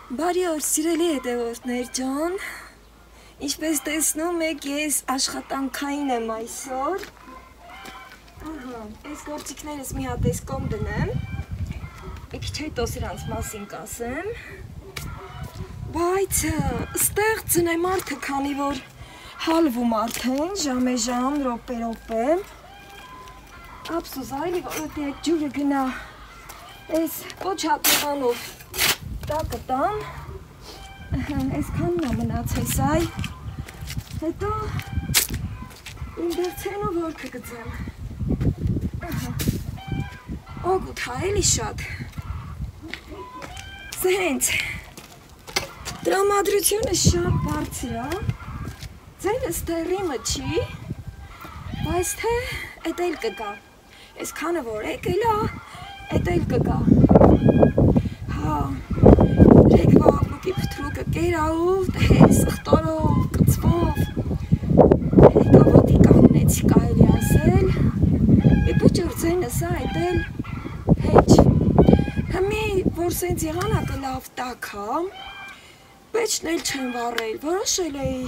Բարի օր, սիրելի հետևորդներ ջան, ինչպես տեսնում եք, ես աշխատանքային եմ այսօր, այս գործիքներս մի հատ այս կողմ դնեմ, մի քիչ հետո սրանց մասին կասեմ, բայց ստեղ ձնեմարդը, քանի որ հալվում արդեն, ժամ, րոպե, ափսոս այլի, որովհետև այդ ջուրը գնա այս պոչատեղանով տակը տան, այսքանն է մնացես այ, հետո իմ դերցենով որքը գծեմ, օգուտ հա էլի շատ, սա հենց, տրամադրությունը շատ բարձր է, ձենը ստեղիմը չի, բայց թե էտ էլ կգա, այսքանը որ եկել է, էտ էլ կգա, հա, Ռեգվա ապլուկի պտրուկը կերաով, հետ սխտորով, կծվով, հետո ոտի կաննեցի կայելի ասել, մի պուջոր ձենը սա էտել հեչ, հմի, որ սենց եղանակը լավ տակ հա, պեչն էլ չեն վառել, որոշել էի,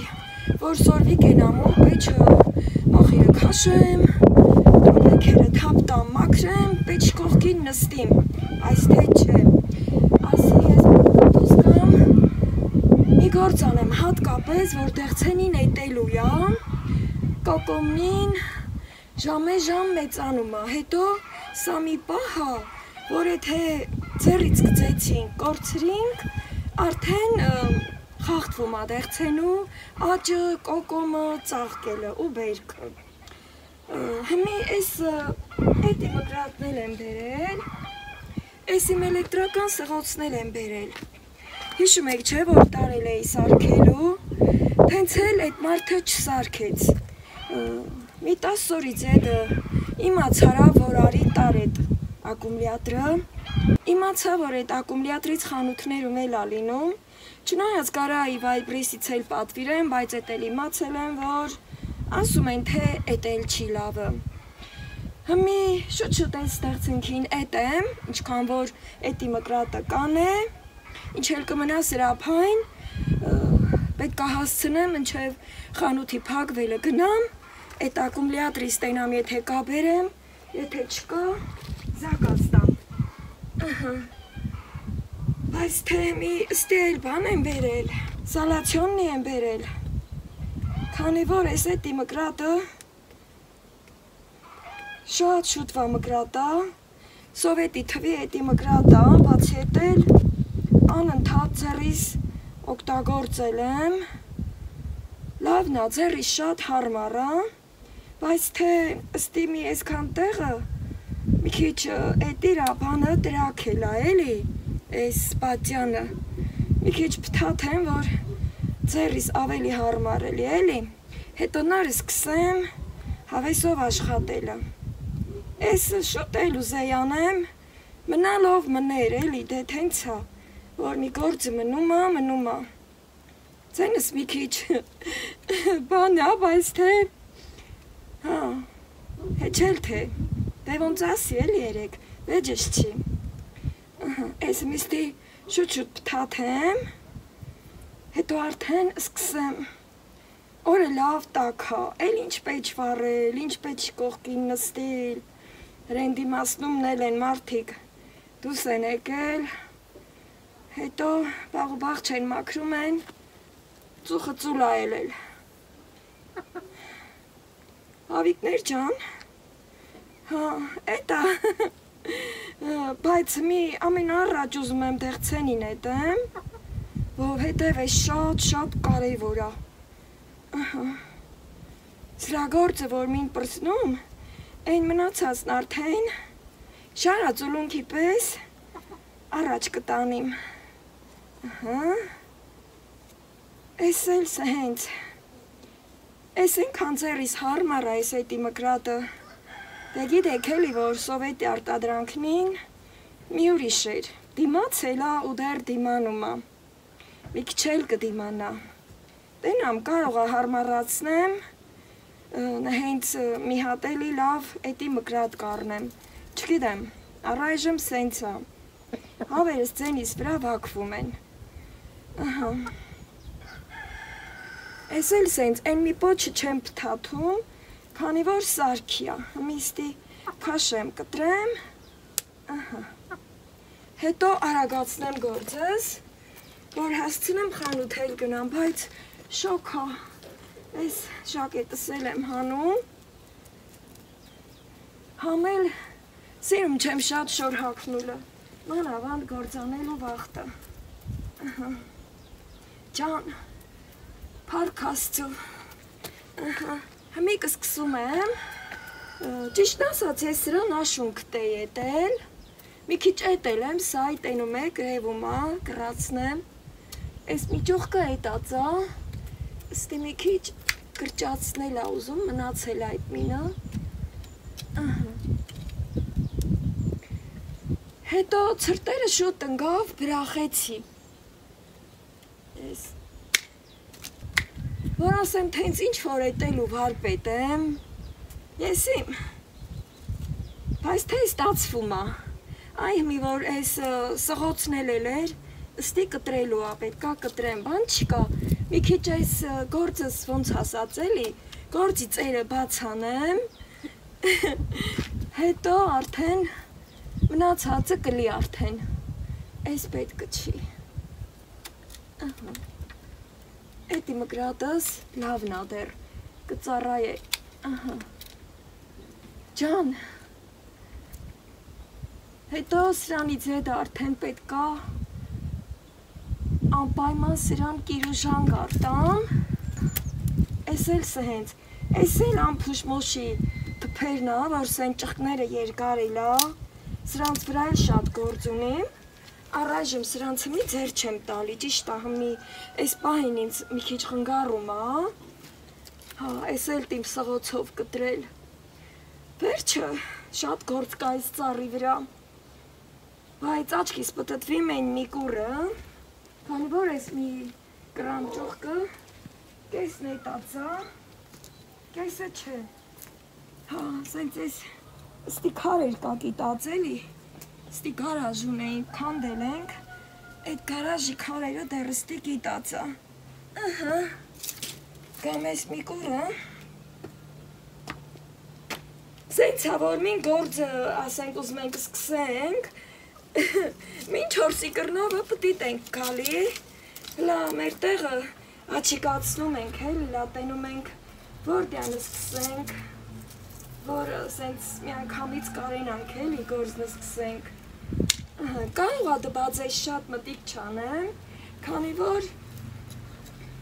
որ սորվի կենամով պեչը մոխիրը կաշեմ, տրուպեքերը թապ տամ մաքրեմ, պեչ կողքին նստիմ, այս թե չէ, ասի ես դուս կամ մի գործ անեմ հատկապես, որ դեղցենին էտելու յա, կոկոմնին ժամ մեծանում է, հետո սա մի պահա, որ եթե ձեռից գծեցինք, կորցրինք, արդեն խաղթվում է դեղցենու, աճը, կոկոմը, ծաղկելը ու բերքը, հմի ես էտ իմ գրատնել եմ բերել, ես իմ էլեկտրական սղոցնել եմ բերել, հիշում եք չէ, որ տարել էի սարքելու, թենց էլ էտ մարդը չսարքեց, մի 10 օրից էդը իմացարա, որ արի տար էտ ակումուլյատրը, իմացա, որ էտ ակումուլյատրից խանութներում էլ ալինում, չնայած կարա ի վայբրեսից էլ պատվիրեմ, բայց էտ էլ իմացել եմ, որ ասում են, թե էտ էլ չի լավը, հմի շուտ էլ ստեղծնքին էտ եմ, ինչքան որ էտի մկրատը կան է, ինչ էլ կմնա սրապայն, պետք է հասցնեմ, ընչև խանութի փակվելը գնամ, էտ ակումուլյատրի ստենամ, եթե կա բերեմ, եթե չկա, զակած տամ, բայց թե մի ստի էլ բան եմ բերել, սալացյոննի եմ բերել, քանի որ ես էտի մկրատը, շատ շուտվա մկրատա, սովետի թվի էտի մկրատա, բացի էտել, անընդհատ ձեռիս օգտագործել եմ, լավն է, ձեռիս շատ հարմար է, բայց թե ըստի մի այսքան տեղը, մի քիչ էտ իրա բանը տրակել է, էլի, այս պատյանը, մի քիչ պթաթեմ, որ ձեռիս ավելի հարմար էլի, էլի, հետո նար սկսեմ հավեսով աշխատելը, ես շուտ էլ ուզեի անեմ, մնալով մներ էլի, դե թենց է, որ մի գործը մնում է, ձենս մի քիչ բան է, բայց թե, հա, հեչել թե, դե ոնց ասի էլի երեք, վեջս չի, ես միստի շուտ պթաթեմ, հետո արդեն սկսեմ, օրը լավ տակ հա, էլ ինչ պեչ վառել, ինչ պեչ կողքին նստիլ, հրենդի մասնումն էլ են մարդիկ, դուս են եկել, հետո բաղ ու բաղ չեն մաքրում են, ծուխը ծուլ այել էլ, հավիկներ ջան, հա, էտա, բայց մի ամեն առաջ ուզում եմ դեղցենին էտեմ, որ հետև է շատ կարևոր է, սրա գործը, որ մին պրսնում, այն մնացածն արդեն, շարածուլունքի պես, առաջ կտանիմ, ես էլ սա հենց, ես ենքան ձերիս հարմար է ես էտի մկրատը, դե գիտեք էլի, որ սովետի արտադրանքնին մի ուրիշ էր, դիմաց էլա ու դեր դիմանում է, մի քիչ էլ կդիմանա, տենամ կարող է հարմարացնեմ, հենց մի հատ էլի լավ էտի մկրատ կառնեմ, չգիտեմ, առայժմ սենց է, Հավերս ձենից վրա վակվում են, Ահա։ Էս էլ սենց այն մի պոչը չեմ փթաթում, քանի որ սարքի է։ Միստի քաշեմ, կտրեմ։ Ահա։ Հետո արագացնեմ գործս, որ հասցնեմ խանութ էլ գնամ, բայց շոկ է։ Այս ժակետս էլ եմ հանում։ Համել սիրում չեմ շատ շոր հագնուլը։ Մանավանդ գործանելու վախտը։ Ահա։ Ջան, փառք Աստծո։ Ահա, հիմիկը սկսում եմ։ Ճիշտ ասած, ես սրան աշունք է ետել։ Մի քիչ էտել եմ, սա այտենում է, գրևում է, կրացնեմ։ Այս մի ճոխկը էտած է, ստի մի քիչ կրճացնել է ուզում, մնացել այդ մինը։ Ահա։ Հետո ցրտերը շուտ ընկավ, բրախեցի։ Ես որ ասեմ, թե ինձ ինչ-որ էտելու վարպետ եմ, ես իմ, բայց թե ստացվում է, այ մի որ ես սղոցնել էր, ստի կտրելու է, պետքա կտրեմ, բան չկա, մի քիչ այս գործս ոնց ասած էլի, գործի ծերը բաց անեմ, հետո արդեն մնացածը կլի արդեն, այս պետքը չի, ահա, էտի մկրատս լավն ա դեր, կծառայ է, ահա, ջան, հետո սրանից հետը արդեն պետքա անպայման սրան կիրուժան գարտամ, ես էլ սհենց, ես էլ ամփուշմոշի թպերն ա, որ սեն ճղկները երկար էլա, սրանց վրա էլ շատ գործ ունիմ, առայժմ սրանց հմի ձեր չեմ տալի, ճիշտ ա հմի, ես պահին ինձ մի քիչ խնգարում ա, հա, ես էլ տիմ սղոցով կտրել, վերջը շատ գործ կա այս ծառի վրա, բայց աչքիս պտտվի մեն մի կուրը, քանի որ ես մի կրամ ճոխկը, կեսն էտացա, կեսը չէ, հա, սենց ես ստի քարեր կա կիտած էլի, ստի գարաժ ունեինք, քանդել ենք, այդ գարաժի քարերը դեռ ստի կիտածա, ըհը, կամ ես մի կուրը, սենց ա, որ մին գործը, ասենք ուզում ենք սկսենք, մինչ հորսի կրնավը պտիտ ենք կալի, հլա մեր տեղը աչիկացնում ենք, հլա տենում ենք, որ դյանը սկսենք, որ սենց մի անգամից կարենանք էլի գործնը սկսենք, կարող ա դբած այս շատ մտիկ չանեմ, քանի որ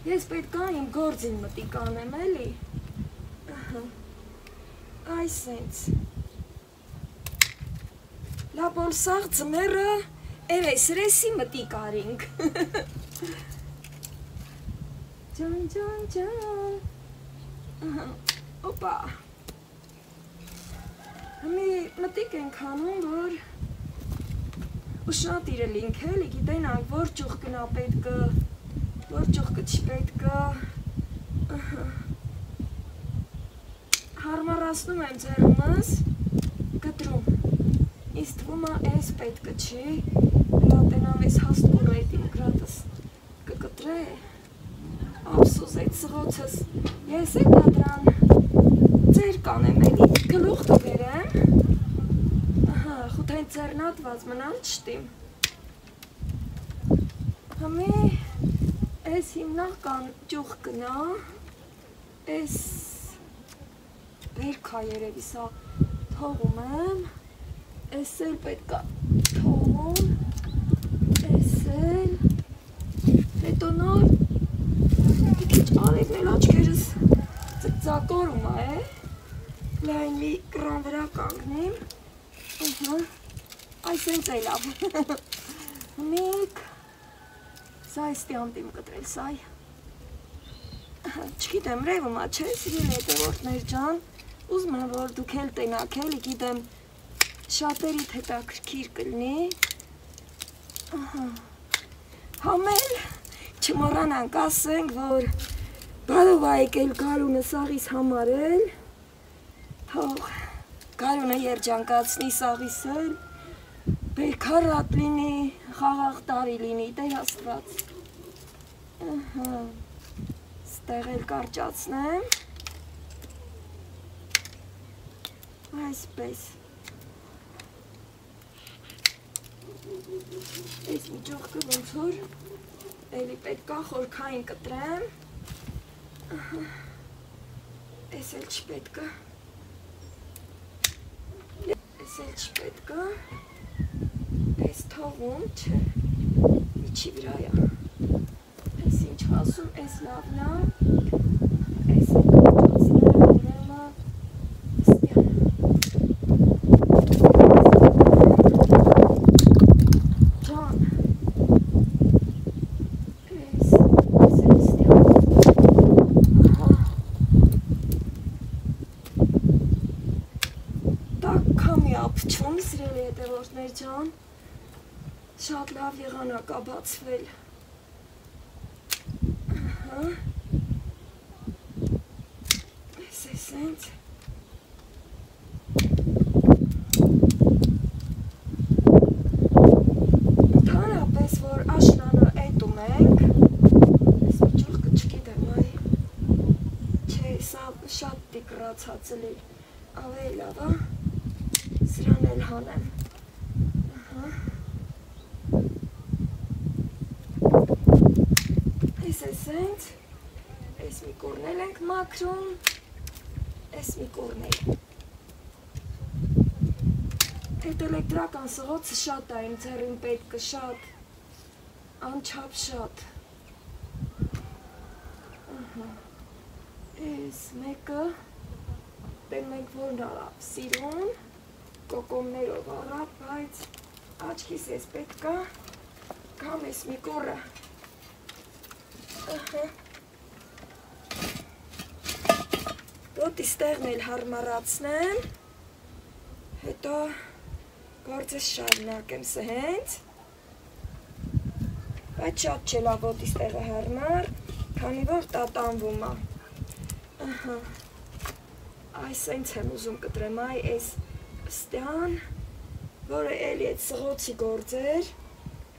ես պետքա իմ գործին մտիկ անեմ էլի, այս սենց, լապոլ սաղ ծմերը էվես ռեսի մտիկ արինք, ջան, ջան, ջան, օպա, Հմի մտիկ ենք հանում, որ ուշատ իրելինք էլի, գիտենանք, որ ճուղկնա պետքը, որ ճուղկը չի պետքը, հարմարասնում եմ ձերումս, կտրում, ինձ թվում է այս պետքը չի, լատենավ ես հաստկուրը էտի մկրատս կկտրե, ապսուս այդ սղոցս, ես էտ ադրան ձեր կանեմ էլի, գլուղ տվերեմ, խութայն ձերնատված մնալ չտիմ, հմի ես հիմնական ճուղ կնա, ես վերքա երևի սա թողում եմ, ես էլ պետքա թողում, ես էլ, հետո նոր, մի քիչ արևն էլ աչքերս ծկծակորում է, լայն մի կրան վրա կանգնեմ, այս ենք էլավ, միք, սա էստի անտիմ կտրել, սայ, չգիտեմ, ռևում ա չէ, սիրել հետևորդներ ջան, ուզում եմ, որ դուք էլ տենակ էլի, գիտեմ, շատերիդ հետաքրքիր կլնի, համել, չմոռանանք ասենք, որ բարով ա եկել գարունը սաղիս համարել, թող գարունը երջանկացնի սաղիս էլ, բերքարատ լինի, խաղաղ տարի լինի, Տեր Աստված, Ահա, ստեղ էլ կարճացնեմ, այսպես, այս մի ճողկը ոնց որ էլի պետք է խորքային կտրեմ, այս էլ չպետք է, այս էլ չպետք է, այս թողում չէ, իչի վրայա, այս ինչ ասում, այս լավն է, այս էլ կարճացնեմ, ուրեմը, սիրելի հետևորդներ ջան, շատ լավ եղանակ է բացվել, այս ենք, ընդհանրապես որ աշնանը էտում ենք, այս մի ճուղկը չգիտեմ այ, չէ սա շատ տիկրացած էլի, ավելի լավ է, սրան էլ հանեմ, այս ենք, այս մի կորնել ենք մաքրում, այս մի կորնել, այդ էլեկտրական սղոցը շատ է, իմ ձեռին պետքը շատ, անչափ շատ, այս մեկը, տեն մենք որն արավ սիրուն, կոկոմներով առավ, բայց աչքիս ես պետք է, կամ ես մի կորը, ոտի ստեղն էլ հարմարացնեմ, հետո գործես շարունակեմ սհենց, բայց շատ չէ լավ ոտի ստեղը հարմար, քանի որ տատանվում է, այս այնց եմ ուզում կտրեմ, այ այս ստյան, որը էլի այդ սղոցի գործ էր,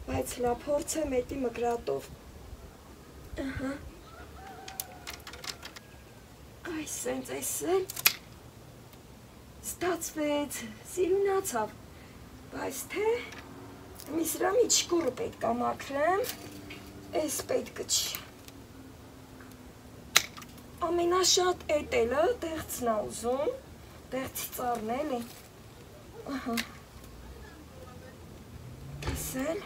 բայց հլա փորձեմ էտի մկրատով, այս սենց այս էլ ստացվեց, սիրունացավ, բայց թե մի սրա միջկուրը պետք է մաքրեմ, այս պետքը չի, ամենաշատ էտ էլը տեղծն է ուզում, տեղծի ծառն էլի, այս էլ,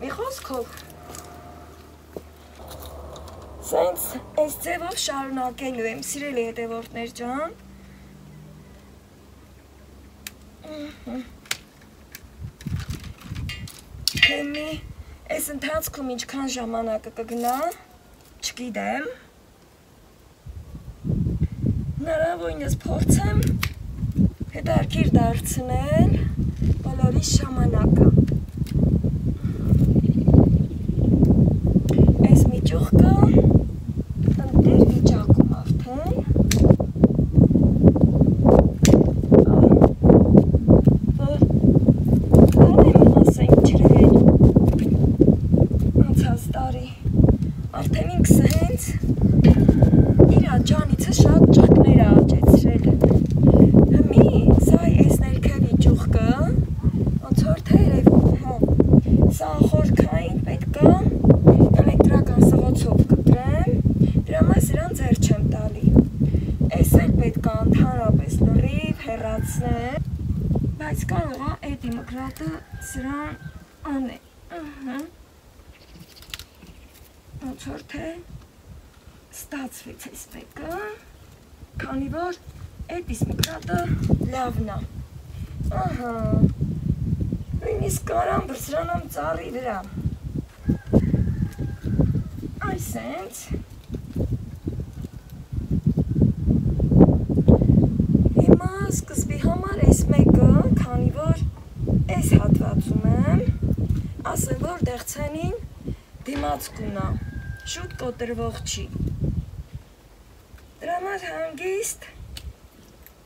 մի խոսքով, սենց այս ձևով շարունակելու եմ, սիրելի հետևորդներ ջան, թե մի այս ընթացքում ինչքան ժամանակը կգնա, չգիտեմ, հնարավորինս փորձեմ հետաքրքիր դարձնել բոլորի ժամանակը։ Այս մի ճյուղկը ընտիր վիճակում արդեն։ Որ կարեմ ասենք ջրել անցած տարի արդեն ինքս հենց իրա ջանիցը շատ ճղկներ աճեցրել։ Հմի սա այս ներքևի ճյուղկը ոնց որ թերևում սա խորքային պետք է էլեկտրական սղոցով կտրեմ, դրա համար սրան ձեռ չեմ տալի։ Այս էլ պետք է ընդհանրապես լրիվ հեռացնեմ, բայց կարող է էդի մկրատը սրան անել։ Ոնց որ թե ստացվեց այս մեկը, քանի որ էդիս մկրատը լավն է։ Ահա, նույնիսկ կարամ բրսրանամ ծառի վրա։ Այսենց։ Հիմա սկզբի համար այս մեկը, քանի որ այս հատվածում եմ, ասեմ որ դեղցենին դիմաց կունա, շուտ կոտրվող չի։ Դրա համար հանգիստ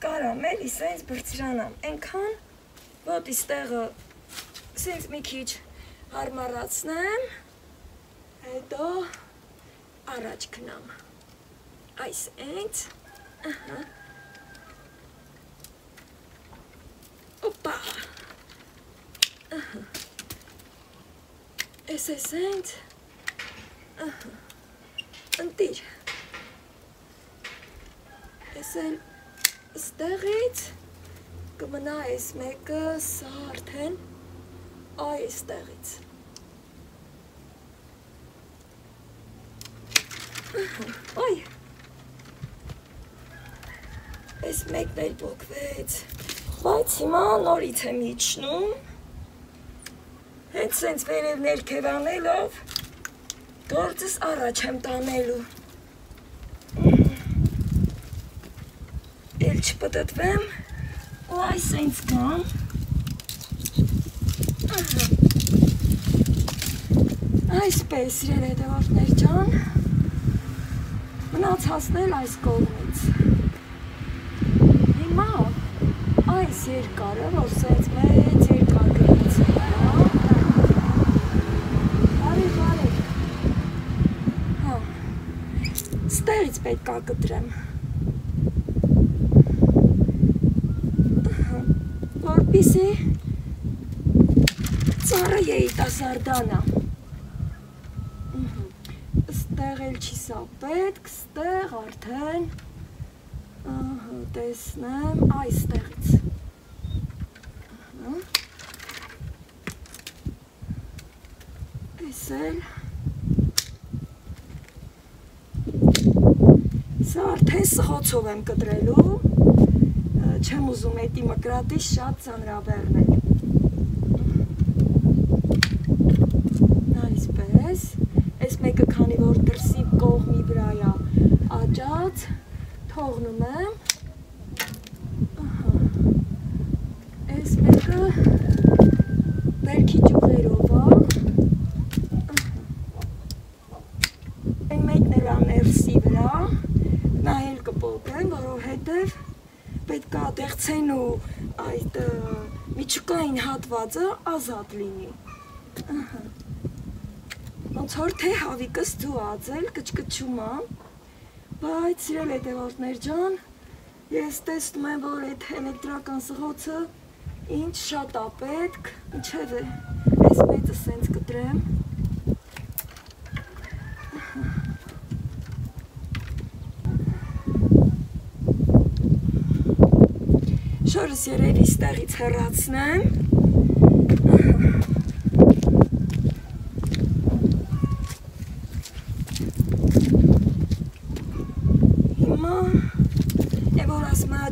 կարամ էլի սենց բրծրանամ, ենքան ոտիս տեղը Սենց մի քիչ հարմարացնեմ, հետո առաջ գնամ, այս էնց, օպա, ես էնց, ընտիր, ես էլ ստեղից, կմնա այս մեկը, սա արդեն, այս տեղից, այ, այս մեկն էլ բոկվեց, բայց հիմա նորից եմ իջնում, հենց սենց վերև ներքև անելով, գործս առաջ եմ տանելու, էլ չպտտվեմ, ու այս սենց գամ, այսպես իրեր հետևորդներ ջան, մնացածն էլ այս կողմից, հիմա այս երկարը, որ սենց մեծ երկար գրից է, բարի, ստեղից պետք է կտրեմ, որպիսի ծառը երիտասարդանա, ստեղ էլ չի սա պետք, ստեղ արդեն, տեսնեմ, այս տեղից, այս էլ, սա արդեն սղոցով եմ կտրելու, չեմ ուզում էտի մկրատի շատ ծանրաբեռնել, այսպես, այս մեկը քանի որ դրսի կողմի վրայա աճած, թողնում եմ, այս մեկը բերքի ճյուղերով է, այն մեկն էլ աներսի վրա, նա էլ կպոտեմ, որովհետև պետք է դեղցեն ու այդ միջուկային հատվածը ազատ լինի, ոնց որ թե հավիկս ձուած էլ կչկչում է, բայց սիրել հետևորդներ ջան, ես տեսնում եմ, որ այդ էլեկտրական սղոցը ինչ շատ է պետք, ինչև է, այս մեծը սենց կտրեմ, շորս երևի ստեղից հեռացնեմ,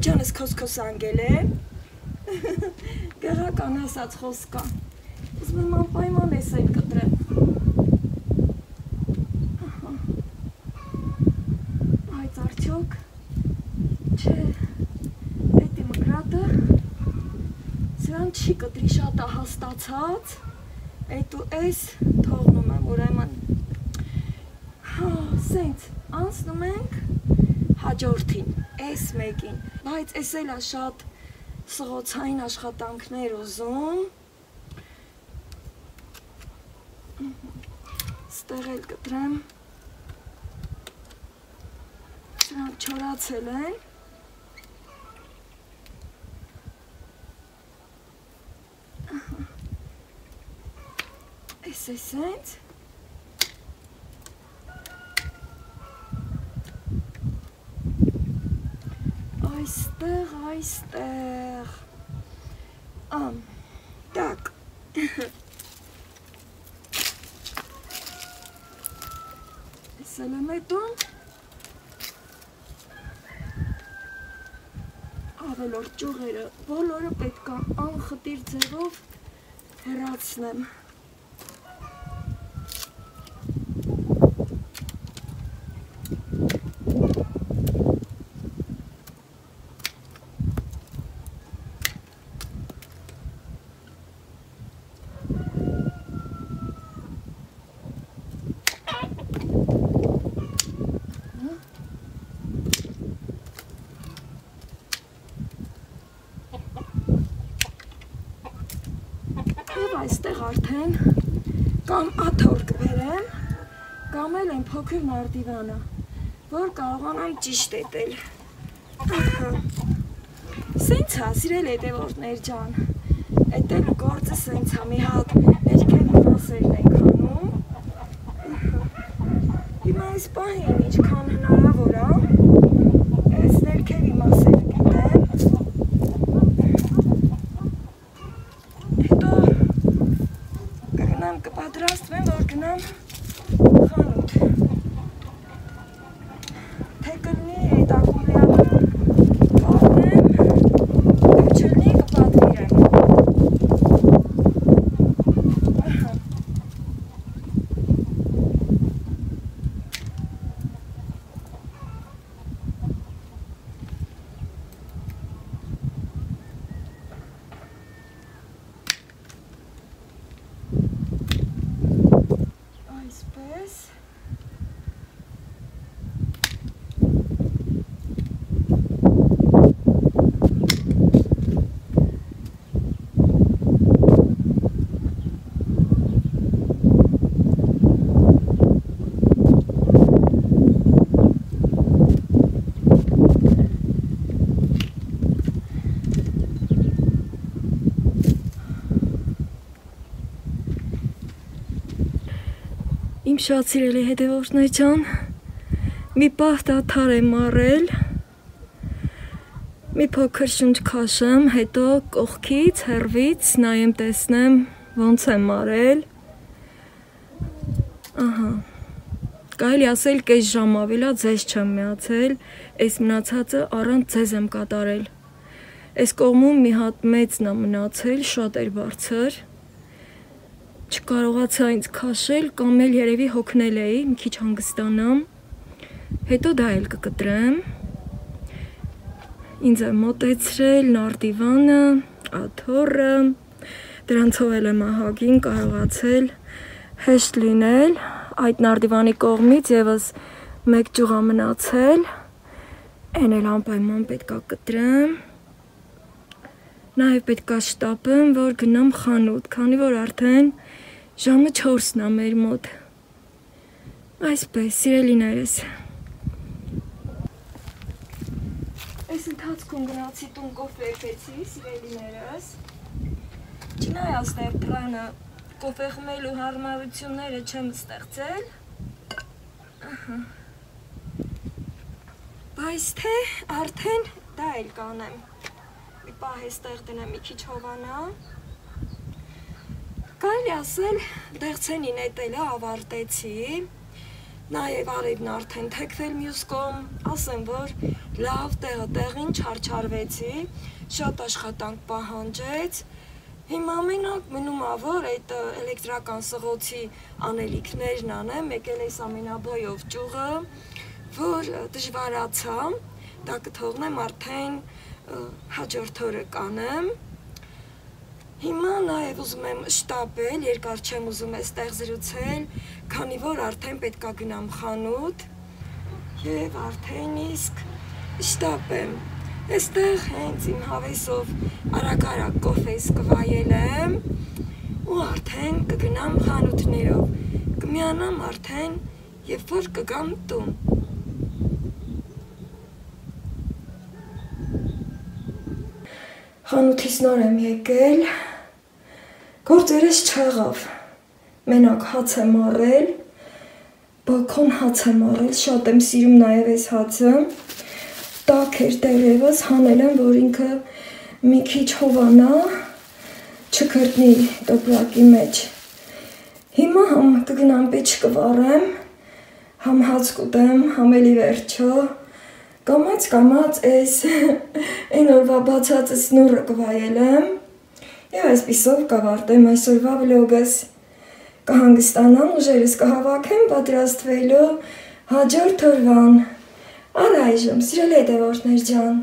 ջանս քոսքոս անգել է, գեղական ասած խոսքա, ես մեմ անպայման ես էլ կտրեմ, այս արդյոք, չէ, էտի մկրատը, սրան չի կտրի շատ ահաստացած, էտ ու ես թողնում եմ ուրեմն, սենց անցնում ենք հաջորդին, այս մեկին, բայց ես էլ է շատ սղոցային աշխատանքներ ուզում, ստեղ էլ կտրեմ, սրանք չորացել են, ես սենց, այստեղ, տակ, ես էլ եմ էտում, ավելորդ ճյուղերը, բոլորը պետք է անխտիր ձևով հեռացնեմ, այստեղ արդեն կամ աթոռ կբերեմ, կամ էլ են փոքր նարդիվանը, որ կարողանամ ճիշտ էտել։ Սենց է, սիրել հետևորդներ ջան, էտելու գործը սենց է, մի հատ ներքևի մասերն ենք անում։ Հիմա այս պահին ինչքան հնարավոր է, այս ներքևի մասերը գտեմ, հետո կգնամ կպատրաստվեմ, որ գնամ խանութ, թե կլնի այդ ակումբյանը պատնեմ, թե չլնի կպատվիրեմ։ Այսպես Իմ շատ սիրելի հետևորդներ ջան, մի պահ դադար եմ առել, մի փոքր շունչ քաշեմ, հետո կողքից, հեռվից նայեմ տեսնեմ ոնց եմ արել։ Ահա, կարելի ասել կես ժամ ավելա ձեզ չեմ միացել, այս մնացածը առանց ձեզ եմ կատարել։ Այս կողմում մի հատ մեծն է մնացել, շատ էր բարձր։ Չկարողացա ինձ քաշել, կամ էլ երևի հոգնել էի, մի քիչ հանգստանամ, հետո դա էլ կկտրեմ, ինձ է մոտեցրել նարդիվանը, աթոռը, դրանցով էլ եմ ահագին կարողացել հեշտ լինել, այդ նարդիվանի կողմից եւս մեկ ճյուղ է մնացել, այն էլ անպայման պետք է կտրեմ, նաեւ պետք է շտապեմ, որ գնամ խանութ, քանի որ արդեն ժամը 4-ն է մեր մոտ։ Այսպես, սիրելիներս։ Այս ընթացքում գնացի տուն կոֆե էպեցի, սիրելիներս։ Չնայած դեռ պլանը կոֆե խմելու հարմարությունները չեմ ստեղծել։ Ահա։ Բայց թե արդեն դա էլ կանեմ։ Մի պահ էստեղ դնեմ մի քիչ հովանա։ Կարելի ասել, դեղցենին էտելը ավարտեցի, նաև արևն արդեն թեքվել մյուս կողմ, ասեմ, որ լավ տեղը տեղին չարչարվեցի, շատ աշխատանք պահանջեց, հիմա մենակ մնում է, որ այդ էլեկտրական սղոցի անելիքներն անեմ, եկել էս ամենաբոյով ճյուղը, որ դժվարացա, դա կթողնեմ արդեն հաջորդ օրը կանեմ, հիմա նաև ուզում եմ շտապել, երկար չեմ ուզում այստեղ զրուցել, քանի որ արդեն պետք է գնամ խանութ եւ արդեն իսկ շտապեմ։ Այստեղ հենց իմ հավեսով արագ-արագ կոֆես կվայել եմ ու արդեն կգնամ խանութներով, կմիանամ արդեն, երբ որ կգամ տուն։ Խանութից նոր եմ եկել, գործերս չեղավ, մենակ հաց եմ առել, բակոն հաց եմ առել, շատ եմ սիրում նաև այս հացը, տաք էր դեռևս, հանել եմ, որ ինքը մի քիչ հովանա, չքրտնի տոպրակի մեջ։ Հիմա համ կգնամ պեչ կվառեմ, համ հաց կուտեմ, համ էլի վերջո, կամաց այս այն օրվա բացածս նուրը կվայելեմ, և այսպիսով կավարտեմ այսօրվա վլոգս, կհանգստանամ, ուժերս կհավաքեմ պատրաստվելու հաջորդ օրվան, առայժմ, սիրելի հետևորդներ ջան,